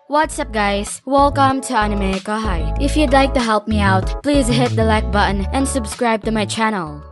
What's up guys? Welcome to AnimeKouhai. If you'd like to help me out, please hit the like button and subscribe to my channel.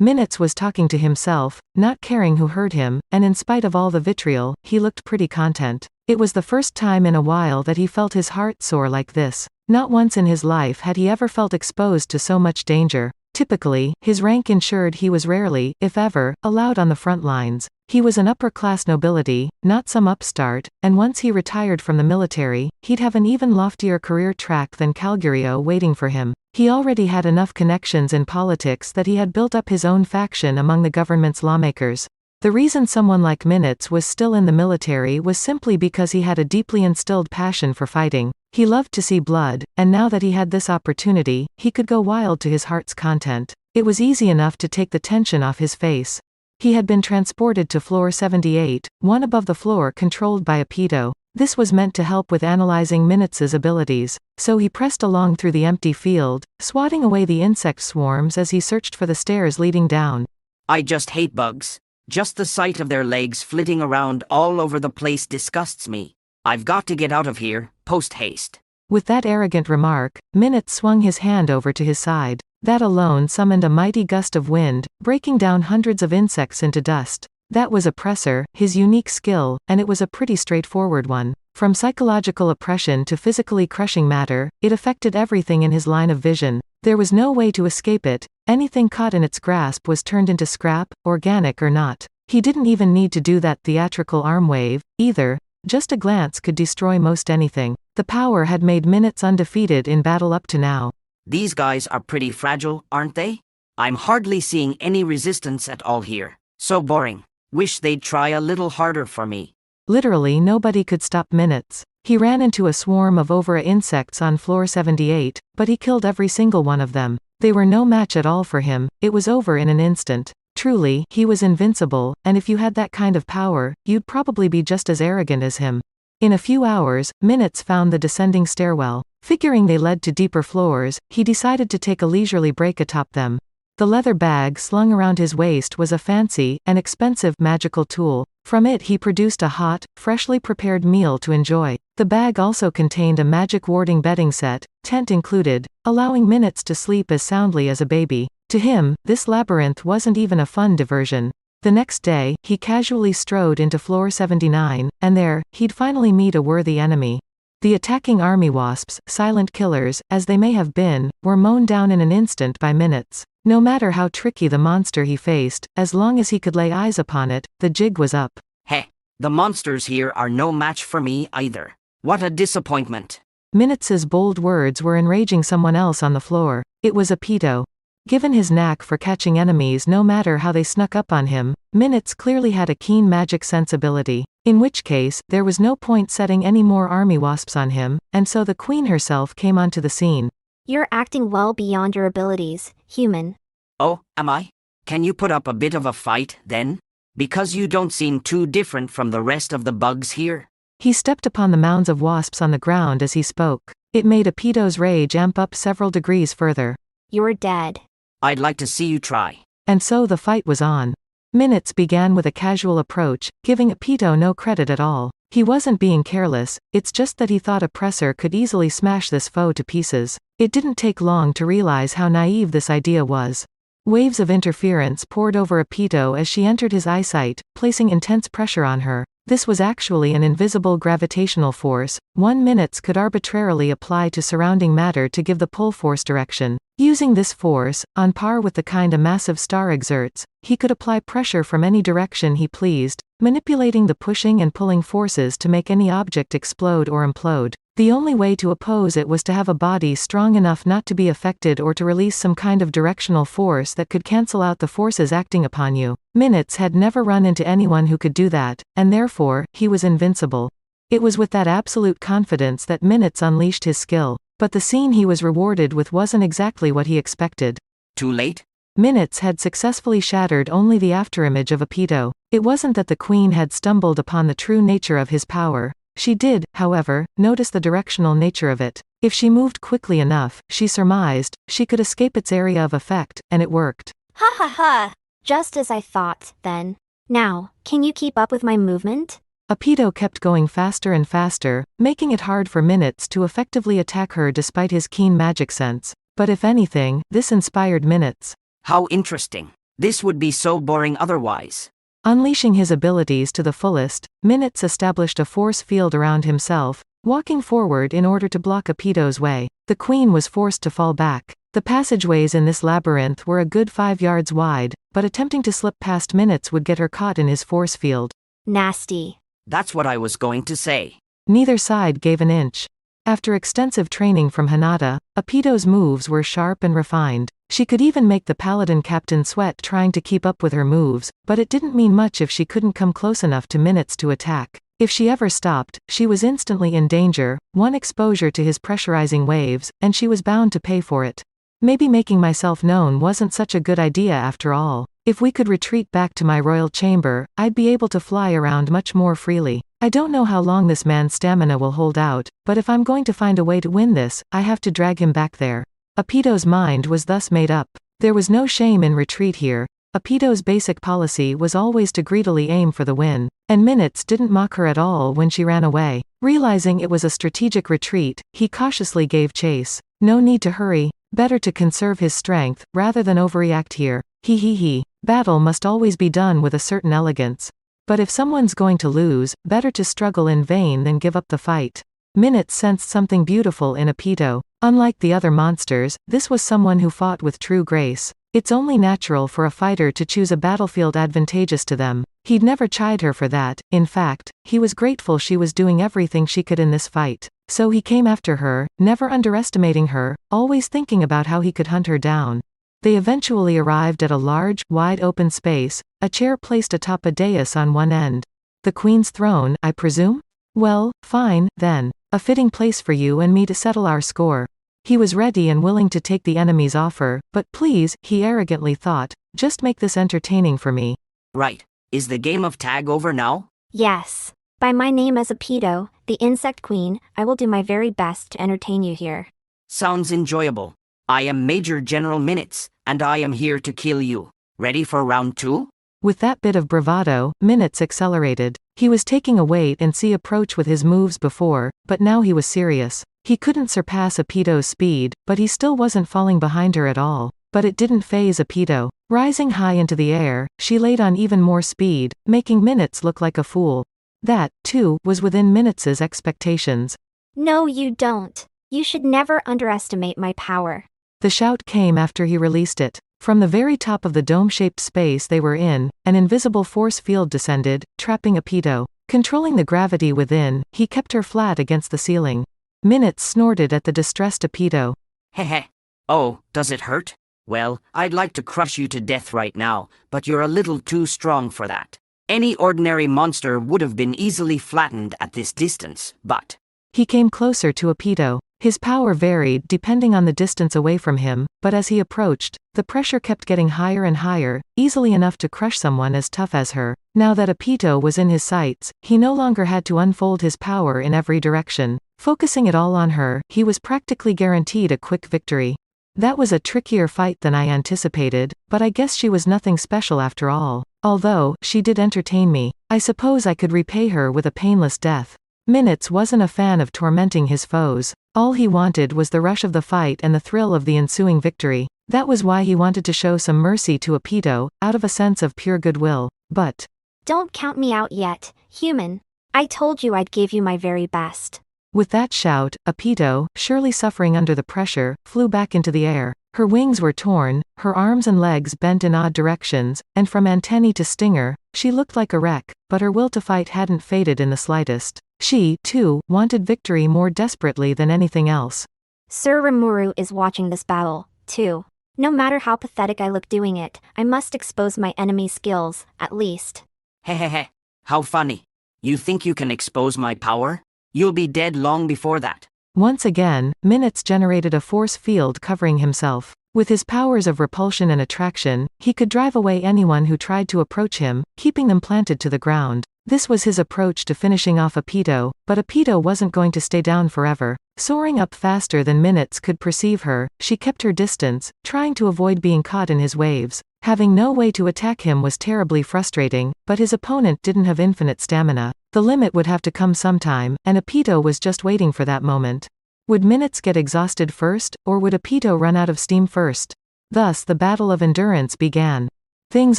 Minitz was talking to himself, not caring who heard him, and in spite of all the vitriol, he looked pretty content. It was the first time in a while that he felt his heart soar like this. Not once in his life had he ever felt exposed to so much danger. Typically, his rank ensured he was rarely, if ever, allowed on the front lines. He was an upper-class nobility, not some upstart, and once he retired from the military, he'd have an even loftier career track than Calgario waiting for him. He already had enough connections in politics that he had built up his own faction among the government's lawmakers. The reason someone like Minitz was still in the military was simply because he had a deeply instilled passion for fighting. He loved to see blood, and now that he had this opportunity, he could go wild to his heart's content. It was easy enough to take the tension off his face. He had been transported to floor 78, one above the floor controlled by a pedo. This was meant to help with analyzing Minitz's abilities, so he pressed along through the empty field, swatting away the insect swarms as he searched for the stairs leading down. I just hate bugs. Just the sight of their legs flitting around all over the place disgusts me. I've got to get out of here, post-haste. With that arrogant remark, Minitz swung his hand over to his side. That alone summoned a mighty gust of wind, breaking down hundreds of insects into dust. That was Oppressor, his unique skill, and it was a pretty straightforward one. From psychological oppression to physically crushing matter, it affected everything in his line of vision. There was no way to escape it. Anything caught in its grasp was turned into scrap, organic or not. He didn't even need to do that theatrical arm wave, either. Just a glance could destroy most anything. The power had made Minitz undefeated in battle up to now. These guys are pretty fragile, aren't they? I'm hardly seeing any resistance at all here. So boring. Wish they'd try a little harder for me. Literally nobody could stop Minitz. He ran into a swarm of over insects on floor 78, but he killed every single one of them. They were no match at all for him. It was over in an instant. Truly, he was invincible, and if you had that kind of power, you'd probably be just as arrogant as him. In a few hours, Minitz found the descending stairwell. Figuring they led to deeper floors, he decided to take a leisurely break atop them. The leather bag slung around his waist was a fancy and expensive magical tool. From it he produced a hot, freshly prepared meal to enjoy. The bag also contained a magic warding bedding set, tent included, allowing Minitz to sleep as soundly as a baby. To him, this labyrinth wasn't even a fun diversion. The next day, he casually strode into floor 79, and there, he'd finally meet a worthy enemy. The attacking army wasps, silent killers, as they may have been, were mown down in an instant by Minitz. No matter how tricky the monster he faced, as long as he could lay eyes upon it, the jig was up. Heh, the monsters here are no match for me either. What a disappointment. Minitz's bold words were enraging someone else on the floor. It was a pedo. Given his knack for catching enemies no matter how they snuck up on him, Minitz clearly had a keen magic sensibility. In which case, there was no point setting any more army wasps on him, and so the queen herself came onto the scene. You're acting well beyond your abilities, human. Oh, am I? Can you put up a bit of a fight, then? Because you don't seem too different from the rest of the bugs here. He stepped upon the mounds of wasps on the ground as he spoke. It made a pedo's rage amp up several degrees further. You're dead. I'd like to see you try. And so the fight was on. Minitz began with a casual approach, giving Pedo no credit at all. He wasn't being careless, it's just that he thought Oppressor could easily smash this foe to pieces. It didn't take long to realize how naive this idea was. Waves of interference poured over Pedo as she entered his eyesight, placing intense pressure on her. This was actually an invisible gravitational force. Minitz could arbitrarily apply to surrounding matter to give the pull force direction. Using this force, on par with the kind a massive star exerts, he could apply pressure from any direction he pleased, manipulating the pushing and pulling forces to make any object explode or implode. The only way to oppose it was to have a body strong enough not to be affected or to release some kind of directional force that could cancel out the forces acting upon you. Minitz had never run into anyone who could do that, and therefore, he was invincible. It was with that absolute confidence that Minitz unleashed his skill. But the scene he was rewarded with wasn't exactly what he expected. Too late? Minitz had successfully shattered only the afterimage of a pedo. It wasn't that the queen had stumbled upon the true nature of his power. She did, however, notice the directional nature of it. If she moved quickly enough, she surmised, she could escape its area of effect, and it worked. Ha ha ha! Just as I thought, then. Now, can you keep up with my movement? Apito kept going faster and faster, making it hard for Minitz to effectively attack her despite his keen magic sense. But if anything, this inspired Minitz. How interesting. This would be so boring otherwise. Unleashing his abilities to the fullest, Minitz established a force field around himself, walking forward in order to block Apito's way. The queen was forced to fall back. The passageways in this labyrinth were a good 5 yards wide, but attempting to slip past Minitz would get her caught in his force field. Nasty. That's what I was going to say. Neither side gave an inch. After extensive training from Hinata, Apito's moves were sharp and refined. She could even make the paladin captain sweat trying to keep up with her moves, but it didn't mean much if she couldn't come close enough to Minitz to attack. If she ever stopped, she was instantly in danger, one exposure to his pressurizing waves, and she was bound to pay for it. Maybe making myself known wasn't such a good idea after all. If we could retreat back to my royal chamber, I'd be able to fly around much more freely. I don't know how long this man's stamina will hold out, but if I'm going to find a way to win this, I have to drag him back there. Apito's mind was thus made up. There was no shame in retreat here. Apito's basic policy was always to greedily aim for the win, and Minitz didn't mock her at all when she ran away. Realizing it was a strategic retreat, he cautiously gave chase. No need to hurry, better to conserve his strength, rather than overreact here. He. Battle must always be done with a certain elegance. But if someone's going to lose, better to struggle in vain than give up the fight. Minitz sensed something beautiful in Apito. Unlike the other monsters, this was someone who fought with true grace. It's only natural for a fighter to choose a battlefield advantageous to them. He'd never chide her for that. In fact, he was grateful she was doing everything she could in this fight. So he came after her, never underestimating her, always thinking about how he could hunt her down. They eventually arrived at a large, wide open space, a chair placed atop a dais on one end. The queen's throne, I presume? Well, fine, then. A fitting place for you and me to settle our score. He was ready and willing to take the enemy's offer, but please, he arrogantly thought, just make this entertaining for me. Right. Is the game of tag over now? Yes. By my name as Apito, the insect queen, I will do my very best to entertain you here. Sounds enjoyable. I am Major General Minitz, and I am here to kill you. Ready for round 2? With that bit of bravado, Minitz accelerated. He was taking a wait-and-see approach with his moves before, but now he was serious. He couldn't surpass Apito's speed, but he still wasn't falling behind her at all. But it didn't faze Apito. Rising high into the air, she laid on even more speed, making Minitz look like a fool. That, too, was within Minitz's expectations. No, you don't. You should never underestimate my power. The shout came after he released it. From the very top of the dome-shaped space they were in, an invisible force field descended, trapping Apito. Controlling the gravity within, he kept her flat against the ceiling. Minitz snorted at the distressed Apito. Heh. Oh, does it hurt? Well, I'd like to crush you to death right now, but you're a little too strong for that. Any ordinary monster would have been easily flattened at this distance, but... He came closer to Apito. His power varied depending on the distance away from him, but as he approached, the pressure kept getting higher and higher, easily enough to crush someone as tough as her. Now that Apito was in his sights, he no longer had to unfold his power in every direction. Focusing it all on her, he was practically guaranteed a quick victory. That was a trickier fight than I anticipated, but I guess she was nothing special after all. Although, she did entertain me. I suppose I could repay her with a painless death. Minitz wasn't a fan of tormenting his foes. All he wanted was the rush of the fight and the thrill of the ensuing victory. That was why he wanted to show some mercy to Apito, out of a sense of pure goodwill. But... Don't count me out yet, human. I told you I'd give you my very best. With that shout, Apito, surely suffering under the pressure, flew back into the air. Her wings were torn, her arms and legs bent in odd directions, and from antennae to stinger, she looked like a wreck, but her will to fight hadn't faded in the slightest. She, too, wanted victory more desperately than anything else. Sir Rimuru is watching this battle, too. No matter how pathetic I look doing it, I must expose my enemy's skills, at least. Hehehe. How funny. You think you can expose my power? You'll be dead long before that. Once again, Minitz generated a force field covering himself. With his powers of repulsion and attraction, he could drive away anyone who tried to approach him, keeping them planted to the ground. This was his approach to finishing off Apito, but Apito wasn't going to stay down forever. Soaring up faster than Minitz could perceive her, she kept her distance, trying to avoid being caught in his waves. Having no way to attack him was terribly frustrating, but his opponent didn't have infinite stamina. The limit would have to come sometime, and Apito was just waiting for that moment. Would Minitz get exhausted first, or would Apito run out of steam first? Thus the battle of endurance began. Things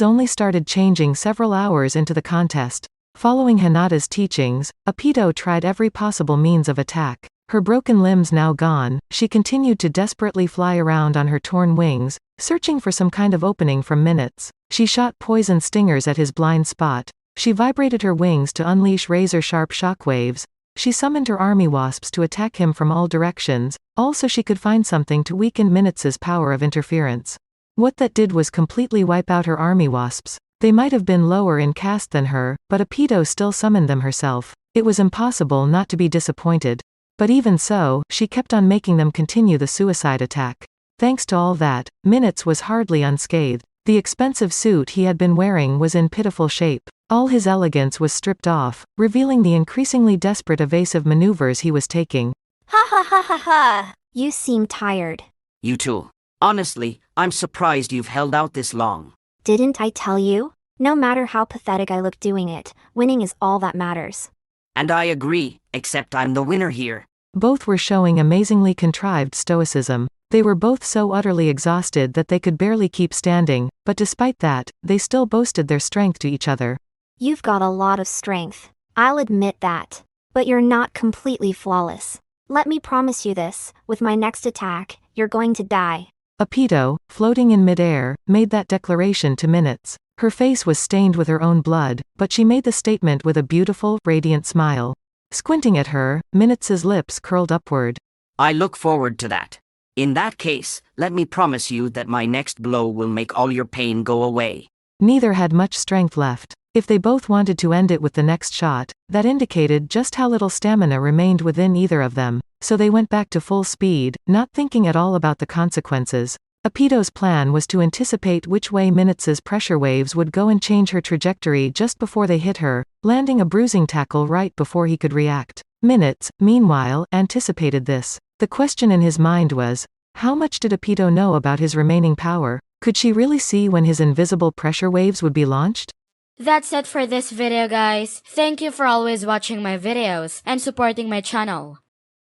only started changing several hours into the contest. Following Hinata's teachings, Apito tried every possible means of attack. Her broken limbs now gone, she continued to desperately fly around on her torn wings, searching for some kind of opening from Minitz. She shot poison stingers at his blind spot. She vibrated her wings to unleash razor-sharp shockwaves. She summoned her army wasps to attack him from all directions, all so she could find something to weaken Minitz's power of interference. What that did was completely wipe out her army wasps. They might have been lower in caste than her, but Apito still summoned them herself. It was impossible not to be disappointed. But even so, she kept on making them continue the suicide attack. Thanks to all that, Minitz was hardly unscathed. The expensive suit he had been wearing was in pitiful shape. All his elegance was stripped off, revealing the increasingly desperate evasive maneuvers he was taking. Ha ha ha ha ha! You seem tired. You too. Honestly, I'm surprised you've held out this long. Didn't I tell you? No matter how pathetic I look doing it, winning is all that matters. And I agree, except I'm the winner here. Both were showing amazingly contrived stoicism. They were both so utterly exhausted that they could barely keep standing, but despite that, they still boasted their strength to each other. You've got a lot of strength. I'll admit that. But you're not completely flawless. Let me promise you this, with my next attack, you're going to die. Apito, floating in midair, made that declaration to Minitz. Her face was stained with her own blood, but she made the statement with a beautiful, radiant smile. Squinting at her, Minitz's lips curled upward. I look forward to that. In that case, let me promise you that my next blow will make all your pain go away. Neither had much strength left. If they both wanted to end it with the next shot, that indicated just how little stamina remained within either of them, so they went back to full speed, not thinking at all about the consequences. Apito's plan was to anticipate which way Minitz's pressure waves would go and change her trajectory just before they hit her, landing a bruising tackle right before he could react. Minitz, meanwhile, anticipated this. The question in his mind was, how much did Apito know about his remaining power? Could she really see when his invisible pressure waves would be launched? That's it for this video, guys. Thank you for always watching my videos and supporting my channel.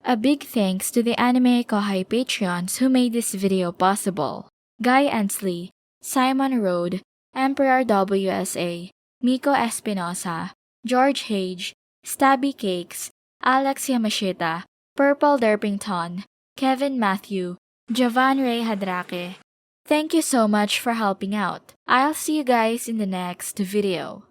A big thanks to the AnimeKouhai Patreons who made this video possible. Guy Ensley, Simon Rode, Emperor WSA, Miko Espinosa, George Hage, Stabby Cakes, Alex Yamashita, Purple Derpington, Kevin Matthew, Jovan Ray Hadrake. Thank you so much for helping out. I'll see you guys in the next video.